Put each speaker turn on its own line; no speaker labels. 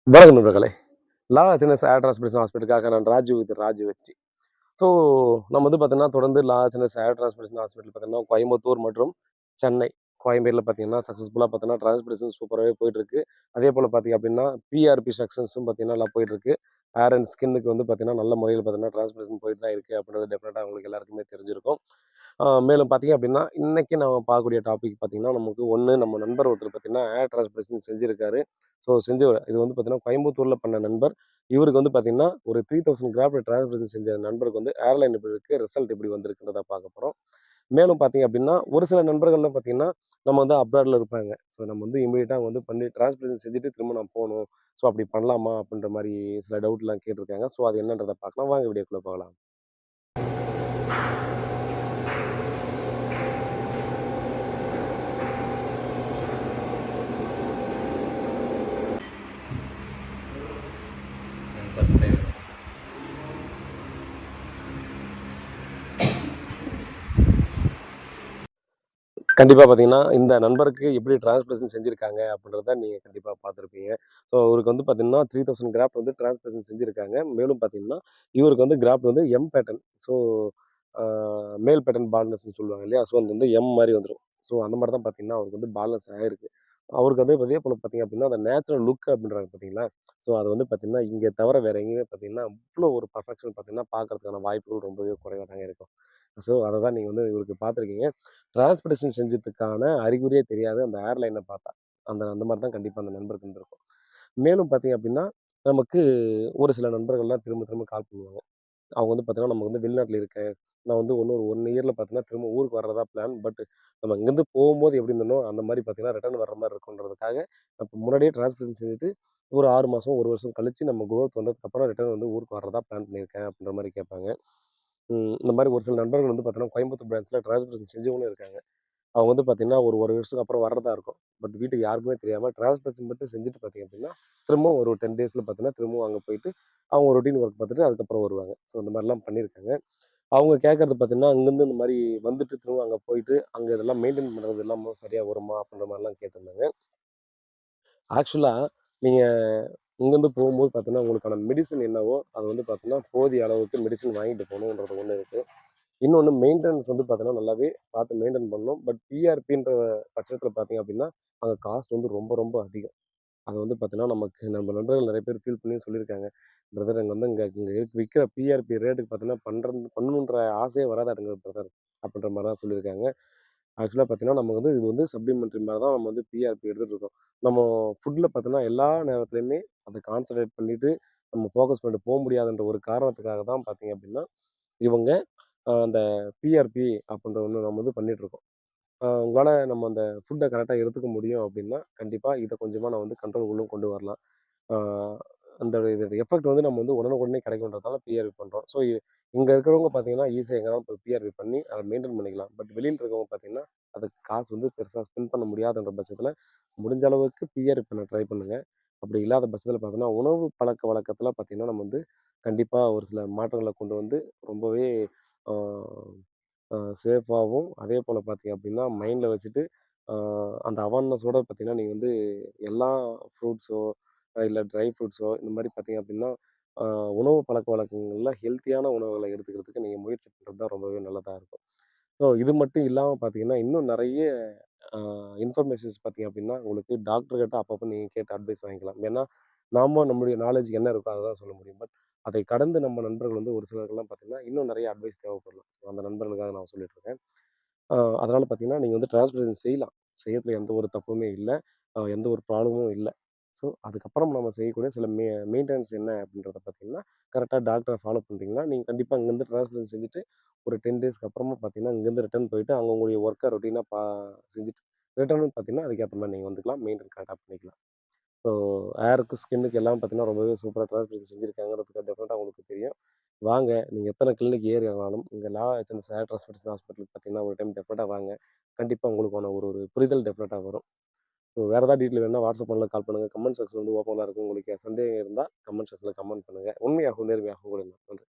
வணக்கம் நண்பர்களே. லா சின்னஸ் ஏர் டிரான்ஸ்மிஷன் ஹாஸ்பிட்டலுக்காக நான் Raju with Raju HD. So நம்ம வந்து பார்த்தீங்கன்னா, தொடர்ந்து லா சின்னஸ் ஏர் டிரான்ஸ்மிஷன் ஹாஸ்பிட்டல் பார்த்தீங்கன்னா, கோயம்புத்தூர் மற்றும் சென்னை, கோயம்பேடுல பார்த்தீங்கன்னா, சக்சஸ்ஃபுல்லா பார்த்தீங்கன்னா, டிரான்ஸ்மிஷன் சூப்பராவே போயிட்டுருக்கு. அதேபோல பார்த்தீங்க அப்படின்னா, பிஆர்பி செக்ஷன்ஸும் பார்த்தீங்கன்னா, நல்லா போயிட்டுருக்கு. ஹேர் அண்ட் ஸ்கின்னுக்கு வந்து பார்த்தீங்கன்னா, நல்ல முறையில பார்த்தீங்கன்னா, டிரான்ஸ்மிஷன் போயிட்டு தான் இருக்கு அப்படின்றது டெஃபினட்டா உங்களுக்கு எல்லாருக்குமே தெரிஞ்சிருக்கும். மேலும் பார்த்தீங்க அப்படின்னா, இன்னைக்கு நாம பார்க்கக்கூடிய டாபிக் பார்த்தீங்கன்னா, நமக்கு ஒண்ணு நம்ம நண்பர் ஒருத்தர் பார்த்தீங்கன்னா, ஏர் டிரான்ஸ்மிஷன் செஞ்சிருக்காரு. ஸோ செஞ்சு இது வந்து பார்த்தீங்கன்னா, கோயம்புத்தூர்ல பண்ண நண்பர். இவருக்கு வந்து பார்த்தீங்கன்னா, ஒரு 3000 கிராம் டிரான்ஸ்மிஷன் செஞ்ச நண்பருக்கு வந்து ஏர்லைன் எப்படி இருக்கு, ரிசல்ட் எப்படி வந்திருக்குன்றத பார்க்க போறோம். மேலும் பார்த்தீங்க அப்படின்னா, ஒரு சில நண்பர்கள்லாம் பார்த்தீங்கன்னா, நம்ம வந்து அப்ராட்ல இருப்பாங்க. ஸோ நம்ம வந்து இம்மீடியட்டா வந்து பண்ணி டிரான்ஸ்மிஷன் செஞ்சுட்டு திரும்ப நான் போணும். ஸோ அப்படி பண்ணலாமா? அப்படின்ற மாரி சில டவுட்லாம் கேட்டிருக்காங்க. ஸோ அது என்னன்றத பார்க்கலாம். வாங்க வீடியோக்குள்ள போகலாம்.
First time.
கண்டிப்பா பார்த்தீங்கன்னா, இந்த நண்பருக்கு எப்படி டிரான்ஸ்பிளேஷன் செஞ்சிருக்காங்க அப்படின்றத நீங்க கண்டிப்பா பார்த்துருப்பீங்க. ஸோ இவருக்கு வந்து பார்த்தீங்கன்னா, 3000 கிராஃப்ட் வந்து டிரான்ஸ்பிளேஷன் செஞ்சிருக்காங்க. மேலும் பார்த்தீங்கன்னா, இவருக்கு வந்து கிராஃப்ட் வந்து எம் பேட்டர்ன். ஸோ ஆ மேல் பேட்டர்ன் பால்ட்னஸ்ன்னு சொல்லுவாங்க இல்லையா? ஸோ அது வந்து எம் மாரி வந்துரும். ஸோ அந்த மாரி தான் பார்த்தீங்கன்னா, அவருக்கு வந்து பால்ட்னஸ் ஆயிருக்கு. அவருக்கு வந்து அதே போல பார்த்தீங்க அப்படின்னா, அந்த நேச்சுரல் லுக் அப்படின்றாங்க பார்த்தீங்களா? ஸோ அது வந்து பார்த்தீங்கன்னா, இங்க தவிர வேற எங்கேயுமே பார்த்தீங்கன்னா, அவ்ளோ ஒரு பெர்ஃபெக்ஷன் பார்த்தீங்கன்னா, பார்க்கறதுக்கான வாய்ப்புகள் ரொம்பவே குறைவா தாங்க இருக்கும். ஸோ அத தான் நீங்க வந்து இவருக்கு பார்த்துருக்கீங்க. டிரான்ஸ்போர்டேஷன் செஞ்சதுக்கான அறிகுறியே தெரியாது அந்த ஏர்லைன பார்த்தா. அந்த அந்த மாரி தான் கண்டிப்பா அந்த நண்பருக்கு இருந்திருக்கும். மேலும் பார்த்தீங்க அப்டின்னா, நமக்கு ஒரு சில நண்பர்கள்லாம் திரும்ப திரும்ப கால் பண்ணுவாங்க. அவங்க வந்து பார்த்தீங்கன்னா, நம்ம வந்து வெளிநாட்ல இருக்கேன். நான் வந்து இன்னும் ஒரு 1 இயர்ல பார்த்தீங்கன்னா, திரும்ப ஊருக்கு வர்றதா பிளான். பட் நம்ம இங்கேருந்து போகும்போது எப்படி இருந்தனோ, அந்த மாரி பார்த்தீங்கன்னா, ரிட்டர்ன் வர்ற மாரி இருக்குன்றதுக்காக, அப்ப முன்னாடியே டிரான்ஸ்போர்டேஷன் செஞ்சுட்டு, ஒரு 6 மாசம், 1 வருஷம் கழிச்சு நம்ம குரோத் வந்ததுக்கப்புறம் ரிட்டர்ன் வந்து ஊருக்கு வர்றதா பிளான் பண்ணியிருக்கேன் அப்படின்ற மாரி கேட்பாங்க. இந்த மாரி ஒரு சில நண்பர்கள் வந்து பார்த்தீங்கன்னா, கோயம்புத்தூர் பிரான்ச்ல டிரான்ஸ்போர்டேஷன் செஞ்சவங்களும் இருக்காங்க. அவங்க வந்து பார்த்தீங்கன்னா, ஒரு 1 வருஷத்துக்கு அப்புறம் வர்றதா இருக்கும். பட் வீட்டுக்கு யாருக்குமே தெரியாம டிரான்ஸ்போர்டேஷன் மட்டும் செஞ்சுட்டு பார்த்தீங்க அப்படின்னா, திரும்பவும் ஒரு 10 டேஸ்ல பார்த்தீங்கன்னா, திரும்பவும் அங்க போயிட்டு, அவங்க ரொட்டீன் ஒர்க் பார்த்துட்டு அதுக்கப்புறம் வருவாங்க. ஸோ இந்த மாரிலாம் பண்ணியிருக்காங்க. அவங்க கேட்கறது பார்த்தீங்கன்னா, இங்கேருந்து இந்த மாரி வந்துட்டு திரும்ப அங்க போயிட்டு, அங்க இதெல்லாம் மெயின்டெயின் பண்றது எல்லாம் சரியா வருமா? அப்படின்ற மாரிலாம் கேட்டிருந்தாங்க. ஆக்சுவலா நீங்க இங்கேருந்து போகும்போது பார்த்தீங்கன்னா, உங்களுக்கான மெடிசின் என்னவோ, அது வந்து பார்த்தீங்கன்னா, போதிய அளவுக்கு மெடிசின் வாங்கிட்டு போகணுன்றது ஒண்ணு இருக்கு. இன்னொன்னு மெயின்டனன்ஸ் வந்து பார்த்தீங்கன்னா, நல்லாவே பார்த்து மெயின்டெயின் பண்ணணும். பட் பிஆர்பின்ற பட்சத்தில பார்த்தீங்க அப்படின்னா, அங்க காஸ்ட் வந்து ரொம்ப ரொம்ப அதிகம். அது வந்து பார்த்தீங்கன்னா, நமக்கு நம்ம நண்பர்கள் நெறைய பேர் ஃபீல் பண்ணி சொல்லியிருக்காங்க. பிரதர் அங்க வந்து இங்க இங்க விக்கிற பிஆர்பி ரேட்டுக்கு பார்த்தீங்கன்னா, பண்ணணுன்ற ஆசையே வராதாட்டுங்க பிரதர். அப்படின்ற மாரி தான் சொல்லியிருக்காங்க. ஆக்சுவலா பார்த்தீங்கன்னா, நம்ம வந்து இது வந்து சப்ளிமெண்டரி மாரி தான் நம்ம வந்து பிஆர்பி எடுத்துட்டு இருக்கோம். நம்ம ஃபுட்ல பார்த்தீங்கன்னா, எல்லா நேரத்துலயுமே அத கான்சன்ட்ரேட் பண்ணிட்டு, நம்ம ஃபோக்கஸ் பண்ணிட்டு போ முடியாதுன்ற ஒரு காரணத்துக்காக தான் பார்த்தீங்க அப்படின்னா, இவங்க அந்த பிஆர்பி அப்படின்ற ஒண்ணு நம்ம வந்து பண்ணிட்டுருக்கோம். உங்களால நம்ம அந்த ஃபுட்ட கரெக்ட்டா எடுத்துக்க முடியும் அப்படின்னா, கண்டிப்பா இத கொஞ்சமா நான் வந்து கண்ட்ரோல்க்குள்ள கொண்டு வரலாம். ஆ அந்த இதோட எஃபெக்ட் வந்து நம்ம வந்து உடனுக்குடனே கிடைக்குன்றதால பிஆர்பி பண்றோம். ஸோ இங்க இருக்கிறவங்க பார்த்தீங்கன்னா, ஈஸியா எங்கனாலும் போய் பிஆர்பி பண்ணி அத மெயின்டெயின் பண்ணிக்கலாம். பட் வெளியில இருக்கிறவங்க பார்த்தீங்கன்னா, அதுக்கு காசு வந்து பெருசா ஸ்பெண்ட் பண்ண முடியாதுன்ற பட்சத்தில, முடிஞ்ச அளவுக்கு பிஆர்பி பண்ண ட்ரை பண்ணுங்க. அப்படி இல்லாத பட்சத்தில பார்த்தீங்கன்னா, உணவு பழக்கவழக்கத்தில பார்த்தீங்கன்னா, நம்ம வந்து கண்டிப்பா ஒரு சில மாற்றங்கள கொண்டு வந்து ரொம்பவே ஆ சேஃபாவும், அதேபோல பார்த்தீங்க அப்படின்னா, மைண்ட்ல வச்சுட்டு, அ அந்த அவேர்னஸோட பார்த்தீங்கன்னா, நீங்க வந்து எல்லா ஃப்ரூட்ஸோ, இல்ல ட்ரை ஃப்ரூட்ஸோ இந்த மாரி பார்த்தீங்க அப்படின்னா, அ உணவு பழக்கவழக்கங்கள்ல ஹெல்த்தியான உணவுகள எடுத்துக்கிறதுக்கு நீங்க முயற்சி பண்றது தான் ரொம்பவே நல்லதா இருக்கும். ஸோ இது மட்டும் இல்லாம பார்த்தீங்கன்னா, இன்னும் நெறைய அ இன்ஃபர்மேஷன்ஸ் பார்த்தீங்க அப்படின்னா, உங்களுக்கு டாக்டர் கிட்ட அப்பப்போ நீங்க கேட்டு அட்வைஸ் வாங்கிக்கலாம். ஏன்னா, நாம நம்முடைய நாலேட்ஜ் என்ன இருக்கோ அத தான் சொல்ல முடியும். பட் அதை கடந்து நம்ம நண்பர்கள் வந்து ஒரு சிலருக்குலாம் பார்த்தீங்கன்னா, இன்னும் நெறைய அட்வைஸ் தேவைப்படலாம். அந்த நண்பர்களுக்காக நான் சொல்லிட்டு இருக்கேன். அதனால பார்த்தீங்கன்னா, நீங்க வந்து டிரான்ஸ்போர்டேஷன் செய்யலாம். செய்யறதுல எந்த ஒரு தப்புமே இல்ல. எந்த ஒரு ப்ராப்ளமும் இல்ல. ஸோ, அதுக்கப்புறம் நம்ம செய்யக்கூடிய சில மெயின்டனன்ஸ் என்ன அப்படின்றத பார்த்தீங்கன்னா, கரெக்ட்டா டாக்டர ஃபாலோ பண்றீங்கன்னா, நீங்க கண்டிப்பா இங்கருந்து டிரான்ஸ்போர்டேஷன் செஞ்சுட்டு, ஒரு 10 டேஸ்க்கு அப்புறமா பார்த்தீங்கன்னா, இங்கருந்து ரிட்டர்ன் போயிட்டு, அங்க உங்களுடைய ஒர்க்க ரொட்டீனா செஞ்சுட்டு, ரிட்டர்னும் பார்த்தீங்கன்னா, அதுக்கேத்த மாரி நீங்க வந்துக்கலாம். மெயின்டெயின் கரெக்ட்டா பண்ணிக்கலாம். ஸோ, ஹேருக்கு, ஸ்கின்னுக்கு எல்லாம் பார்த்தீங்கன்னா, ரொம்பவே சூப்பரா டிரான்ஸ்போர்டேஷன் செஞ்சிருக்காங்கன்றது டெஃபினட்டா உங்களுக்கு தெரியும். வாங்க, நீங்க எத்தன கிளினிக் ஏறி இறங்குனாலும், இங்க லா ஹெச்என்எஸ் ஹேர் டிரான்ஸ்போர்டேஷன் ஹாஸ்பிட்டலுக்கு பார்த்தீங்கன்னா, ஒரு டைம் டெஃபினட்டா வாங்க. கண்டிப்பா உங்களுக்கான ஒரு ஒரு புரிதல் டெஃபினட்டா வரும். ஸோ, வேற ஏதாவது டீட்டெயில் வேணும்னா வாட்ஸ்அப் பண்ணல கால் பண்ணுங்க. கமெண்ட் செக்ஷன் வந்து ஓப்பன்ல இருக்கும். உங்களுக்கு சந்தேகம் இருந்தா கமெண்ட் செக்ஷன்ல கமெண்ட் பண்ணுங்க. உண்மையாகவும், நேர்மையாகவும் கொடுங்க. நன்றி.